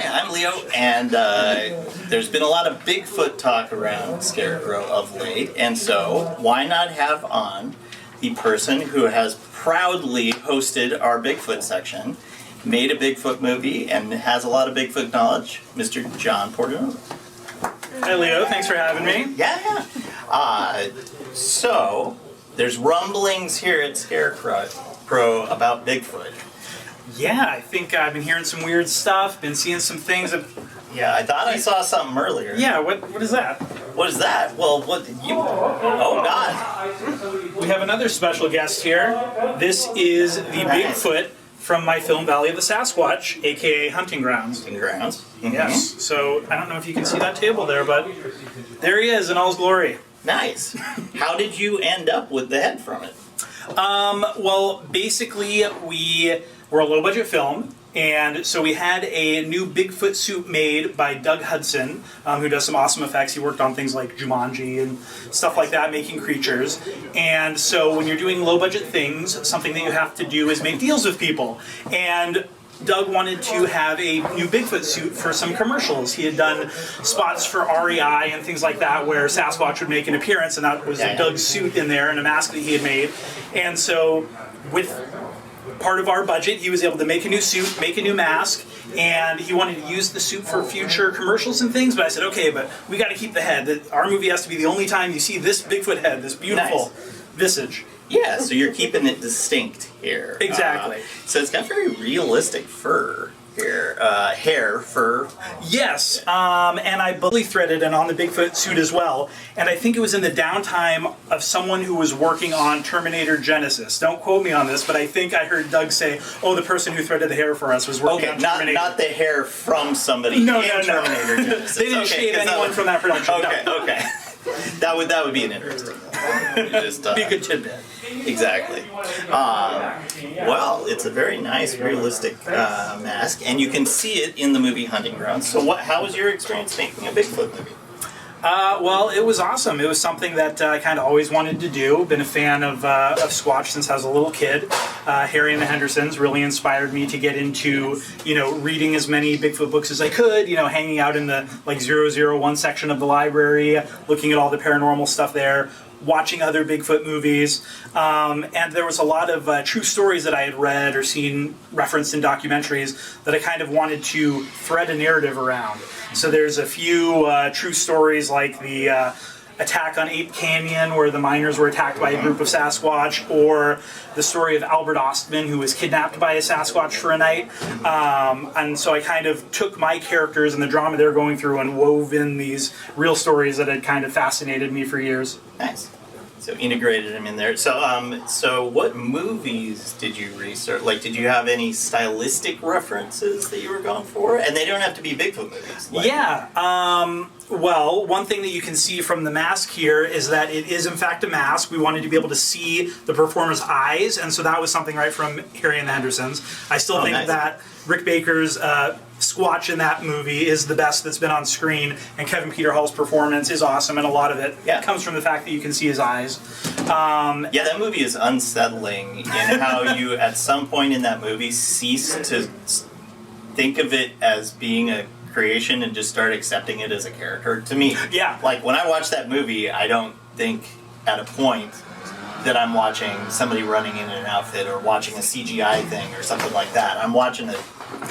I'm Leo, and there's been a lot of Bigfoot talk around Scarecrow of late, and so why not have on the person who has proudly hosted our Bigfoot section, made a Bigfoot movie, and has a lot of Bigfoot knowledge, Mr. John Portanova. Hi Leo, thanks for having me. Yeah. So, there's rumblings here at Scarecrow about Bigfoot. Yeah, I think I've been hearing some weird stuff, been seeing some things. Yeah, I thought I saw something earlier. Yeah, what is that? What is that? Well, what did you... Oh, God. We have another special guest here. This is the Bigfoot from my film Valley of the Sasquatch, a.k.a. Hunting Grounds. Hunting Grounds. Mm-hmm. Yes. So, I don't know if you can see that table there, but there he is in all his glory. Nice. How did you end up with the head from it? Well, basically, we were a low-budget film, and so we had a new Bigfoot suit made by Doug Hudson, who does some awesome effects. He worked on things like Jumanji and stuff like that, making creatures. And so when you're doing low-budget things, something that you have to do is make deals with people. And Doug wanted to have a new Bigfoot suit for some commercials. He had done spots for REI and things like that where Sasquatch would make an appearance, and that was Doug's suit in there and a mask that he had made. And so with part of our budget, he was able to make a new suit, make a new mask, and he wanted to use the suit for future commercials and things, but I said, okay, but we got to keep the head. Our movie has to be the only time you see this Bigfoot head, this beautiful visage. Yeah, so you're keeping it distinct here. Exactly. So it's got very realistic fur here. Hair, fur. Yes, and I believe threaded and on the Bigfoot suit as well. And I think it was in the downtime of someone who was working on Terminator Genesis. Don't quote me on this, but I think I heard Doug say, "Oh, the person who threaded the hair for us was working on Terminator." Not the hair from somebody in Terminator Genesis. They didn't shave anyone from that production. Okay. That would be an interesting. Just, be a good tidbit. Exactly. Well, it's a very nice, realistic mask, and you can see it in the movie Hunting Grounds. So, how was your experience making a Bigfoot movie? Well, it was awesome. It was something that I kind of always wanted to do. Been a fan of Squatch since I was a little kid. Harry and the Hendersons really inspired me to get into, reading as many Bigfoot books as I could, hanging out in the 001 section of the library, looking at all the paranormal stuff there, watching other Bigfoot movies, and there was a lot of true stories that I had read or seen referenced in documentaries that I kind of wanted to thread a narrative around. So there's a few true stories like the attack on Ape Canyon where the miners were attacked by a group of Sasquatch, or the story of Albert Ostman who was kidnapped by a Sasquatch for a night. And so I kind of took my characters and the drama they're going through and wove in these real stories that had kind of fascinated me for years. Nice. So integrated them in there. So what movies did you research? Did you have any stylistic references that you were going for? And they don't have to be Bigfoot movies. Well, one thing that you can see from the mask here is that it is in fact a mask. We wanted to be able to see the performer's eyes, and so that was something right from Harry and the Hendersons. I still think that Rick Baker's Squatch in that movie is the best that's been on screen, and Kevin Peter Hall's performance is awesome, and a lot of it comes from the fact that you can see his eyes. That movie is unsettling in how you, at some point in that movie, cease to think of it as being a creation and just start accepting it as a character. To me, when I watch that movie, I don't think at a point that I'm watching somebody running in an outfit or watching a CGI thing or something like that. I'm watching a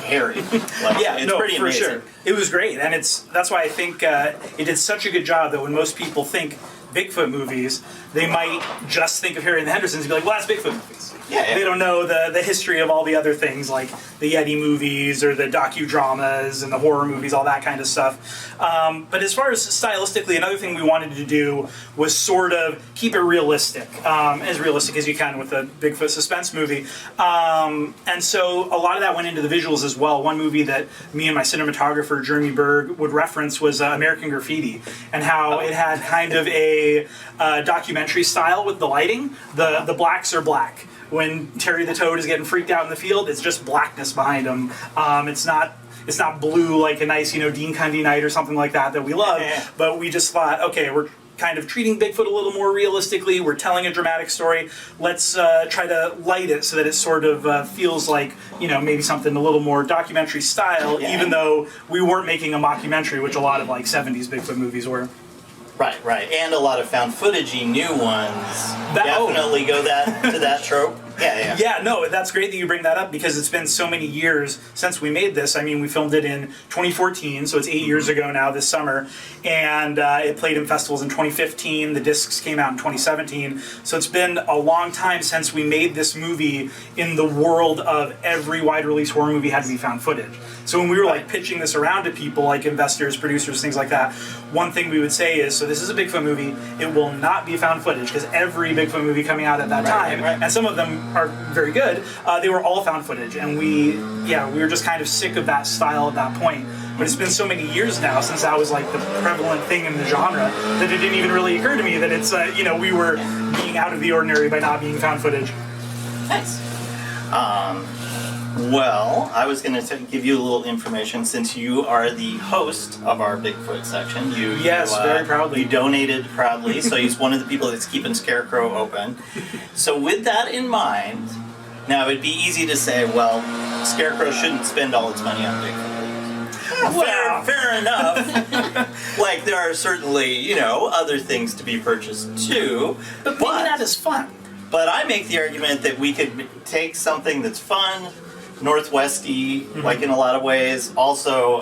Harry. It's pretty amazing. Sure. It was great, and that's why I think it did such a good job that when most people think Bigfoot movies, they might just think of Harry and the Hendersons and be like, well, that's Bigfoot movies. They don't know the history of all the other things like the Yeti movies or the docudramas and the horror movies, all that kind of stuff. But as far as stylistically, another thing we wanted to do was sort of keep it realistic as you can with a Bigfoot suspense movie. And so a lot of that went into the visuals as well. One movie that me and my cinematographer, Jeremy Berg, would reference was American Graffiti, and how it had kind of a documentary style with the lighting. The blacks are black. When Terry the Toad is getting freaked out in the field, it's just blackness behind him. It's not blue like a nice, Dean Cundy night or something like that we love. But we just thought, okay, we're kind of treating Bigfoot a little more realistically. We're telling a dramatic story. Let's try to light it so that it sort of feels like, maybe something a little more documentary style, even though we weren't making a mockumentary, which a lot of 70s Bigfoot movies were. Right. And a lot of found footagey new ones definitely go to that trope. Yeah, no, that's great that you bring that up because it's been so many years since we made this. I mean, we filmed it in 2014, so it's 8 years ago now this summer, and it played in festivals in 2015. The discs came out in 2017, so it's been a long time since we made this movie in the world of every wide release horror movie had to be found footage. So when we were pitching this around to people, like investors, producers, things like that, one thing we would say is, so this is a Bigfoot movie, it will not be found footage, because every Bigfoot movie coming out at that time, and some of them are very good, they were all found footage, and we were just kind of sick of that style at that point. But it's been so many years now since that was the prevalent thing in the genre that it didn't even really occur to me that it's we were being out of the ordinary by not being found footage. Nice. Well, I was going to give you a little information since you are the host of our Bigfoot section. Very proudly. You donated proudly, so he's one of the people that's keeping Scarecrow open. So with that in mind, now it'd be easy to say, well, Scarecrow shouldn't spend all its money on Bigfoot. Fair enough. There are certainly, other things to be purchased too. But maybe that is fun. But I make the argument that we could take something that's fun, Northwesty, in a lot of ways. Also,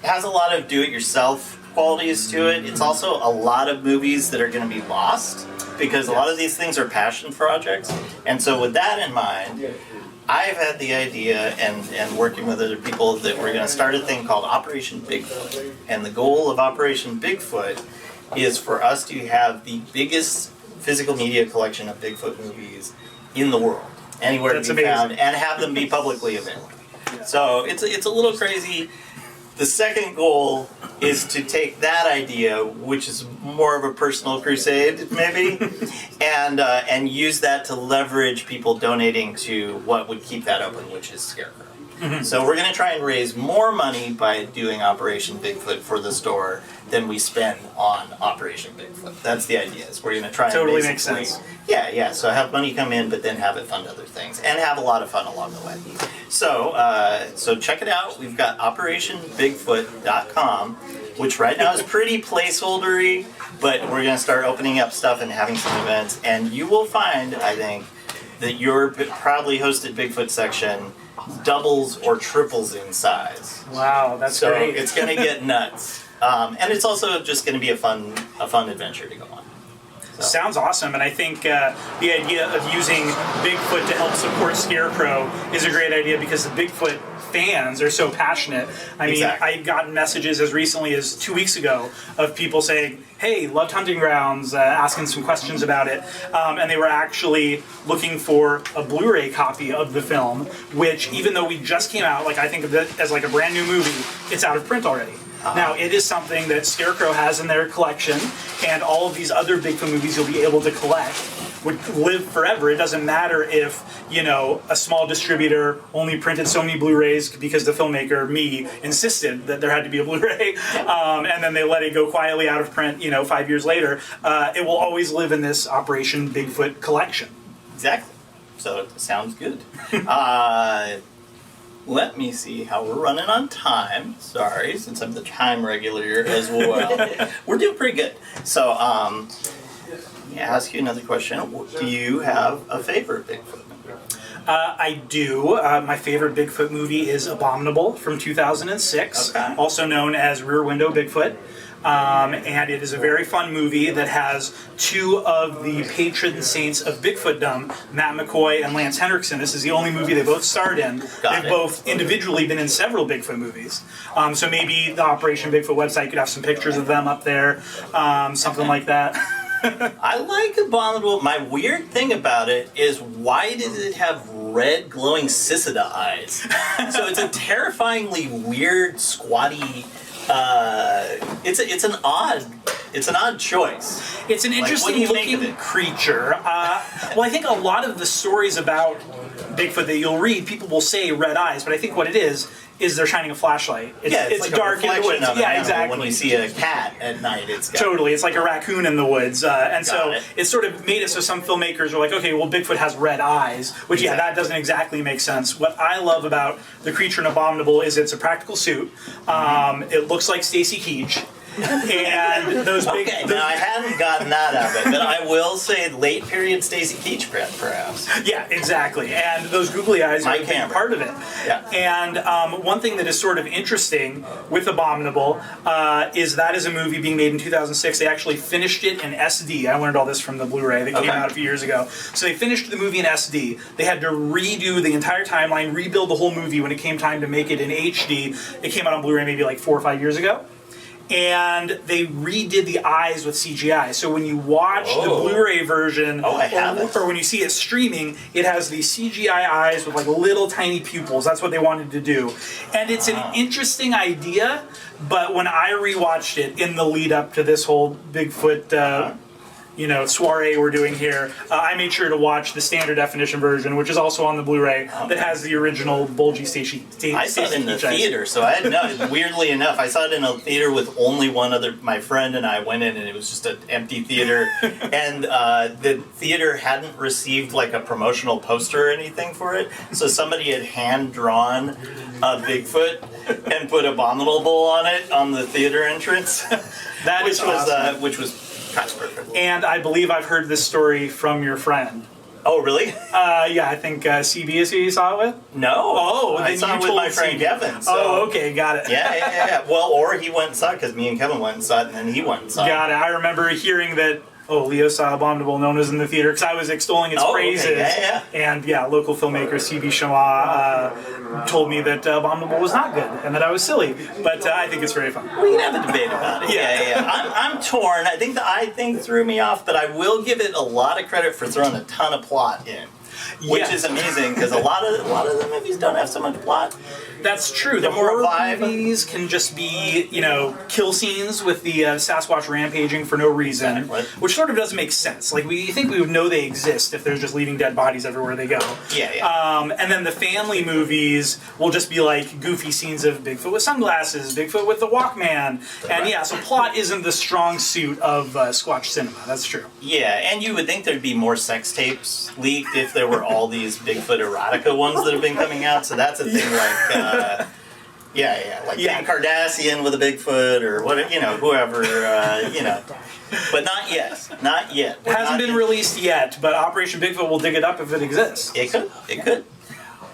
has a lot of do-it-yourself qualities to it. It's also a lot of movies that are going to be lost because a lot of these things are passion projects. And so with that in mind, I've had the idea and working with other people that we're going to start a thing called Operation Bigfoot. And the goal of Operation Bigfoot is for us to have the biggest physical media collection of Bigfoot movies in the world. Anywhere to be found, and have them be publicly available. So it's a little crazy. The second goal is to take that idea, which is more of a personal crusade, maybe, and use that to leverage people donating to what would keep that open, which is Scarecrow. So we're going to try and raise more money by doing Operation Bigfoot for the store than we spend on Operation Bigfoot. That's the idea. Is we're going to try and totally makes sense. Yeah. So have money come in, but then have it fund other things and have a lot of fun along the way. So check it out. We've got OperationBigfoot.com, which right now is pretty placeholdery, but we're going to start opening up stuff and having some events, and you will find, I think, that your proudly hosted Bigfoot section doubles or triples in size. Wow, that's great. So it's going to get nuts. And it's also just going to be a fun adventure to go on. So. Sounds awesome, and I think the idea of using Bigfoot to help support Scarecrow is a great idea because the Bigfoot fans are so passionate. I mean, I got messages as recently as 2 weeks ago of people saying, hey, loved Hunting Grounds, asking some questions about it, and they were actually looking for a Blu-ray copy of the film, which even though we just came out, I think of it as a brand new movie, it's out of print already. Now, it is something that Scarecrow has in their collection, and all of these other Bigfoot movies you'll be able to collect would live forever. It doesn't matter if, a small distributor only printed so many Blu-rays because the filmmaker, me, insisted that there had to be a Blu-ray, and then they let it go quietly out of print, 5 years later. It will always live in this Operation Bigfoot collection. Exactly. So it sounds good. Let me see how we're running on time. Sorry, since I'm the time regulator as well. We're doing pretty good. So, ask you another question. Do you have a favorite Bigfoot movie? I do. My favorite Bigfoot movie is Abominable from 2006, also known as Rear Window Bigfoot. And it is a very fun movie that has two of the patron saints of Bigfootdom, Matt McCoy and Lance Henriksen. This is the only movie they both starred in. They've both individually been in several Bigfoot movies. So maybe the Operation Bigfoot website could have some pictures of them up there, something like that. I like Abominable. My weird thing about it is, why does it have red glowing Sisida eyes? So it's a terrifyingly weird, squatty. It's an odd choice. It's an interesting looking creature. Well, I think a lot of the stories about Bigfoot that you'll read, people will say red eyes, but I think what it is is they're shining a flashlight. It's like dark a reflection in the woods. of an Yeah, animal. exactly. When you see a cat at night, it's got Totally, it's like a raccoon in the woods, and so it. it sort of made it so some filmmakers were like, okay, well, Bigfoot has red eyes, which that doesn't exactly make sense. What I love about the creature in Abominable is it's a practical suit. It looks like Stacy Keach. And those big. Okay, now I hadn't gotten that out of it, but I will say late period Stacy Keach, perhaps. Yeah, exactly. And those googly eyes are a big part of it. Yeah. And one thing that is sort of interesting with Abominable is that is a movie being made in 2006. They actually finished it in SD. I learned all this from the Blu-ray that came out a few years ago. So they finished the movie in SD. They had to redo the entire timeline, rebuild the whole movie when it came time to make it in HD. It came out on Blu-ray maybe like 4 or 5 years ago. And they redid the eyes with CGI. So when you watch the Blu-ray version, or when you see it streaming, it has these CGI eyes with like little tiny pupils. That's what they wanted to do. And it's an interesting idea, but when I rewatched it in the lead up to this whole Bigfoot soiree we're doing here, I made sure to watch the standard definition version, which is also on the Blu-ray, that has the original bulgy Stacy. I saw it in the theater, so I had no. Weirdly enough, I saw it in a theater with only one other. My friend and I went in, and it was just an empty theater, and the theater hadn't received like a promotional poster or anything for it, so somebody had hand drawn a Bigfoot and put Abominable on it on the theater entrance. Which was. That's perfect. And I believe I've heard this story from your friend. Oh, really? Yeah, I think CB is who you saw it with? No. Oh, I saw it with my friend Kevin. So. Oh, okay, got it. Yeah. Well, or he went and saw it because me and Kevin went and saw it, and then he went and saw it. Got it. I remember hearing that, Leo saw Abominable, known as in the theater, because I was extolling its praises. Okay. And local filmmaker CB Shama told me that Abominable was not good, and that I was silly. But I think it's very fun. We can have a debate about it. Yeah. I'm torn. I think the eye thing threw me off, but I will give it a lot of credit for throwing a ton of plot in. Which is amazing, because a lot of the movies don't have so much plot. That's true. The horror movies can just be, kill scenes with the Sasquatch rampaging for no reason, which sort of doesn't make sense. Like, we think we would know they exist if there's just leaving dead bodies everywhere they go. Yeah. And then the family movies will just be like goofy scenes of Bigfoot with sunglasses, Bigfoot with the Walkman, and so plot isn't the strong suit of Squatch cinema. That's true. Yeah, and you would think there'd be more sex tapes leaked if there were all these Bigfoot erotica ones that have been coming out. So that's a thing like. Kim Kardashian with a Bigfoot or whoever, but not yet. It hasn't been released yet, but Operation Bigfoot will dig it up if it exists. It could.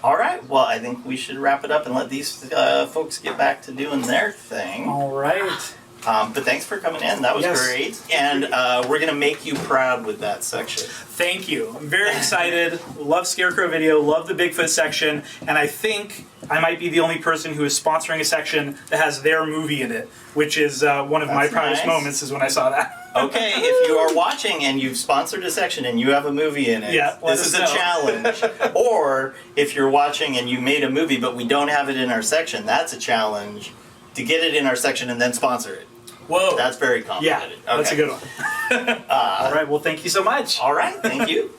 All right, well, I think we should wrap it up and let these folks get back to doing their thing. All right. But thanks for coming in. That was great. And we're going to make you proud with that section. Thank you. I'm very excited. Love Scarecrow Video. Love the Bigfoot section. And I think I might be the only person who is sponsoring a section that has their movie in it, which is one of my proudest moments is when I saw that. Okay, if you are watching and you've sponsored a section and you have a movie in it, this is a challenge. Or if you're watching and you made a movie but we don't have it in our section, that's a challenge to get it in our section and then sponsor it. Whoa. That's very complicated. Yeah, that's a good one. All right, well, thank you so much. All right, thank you.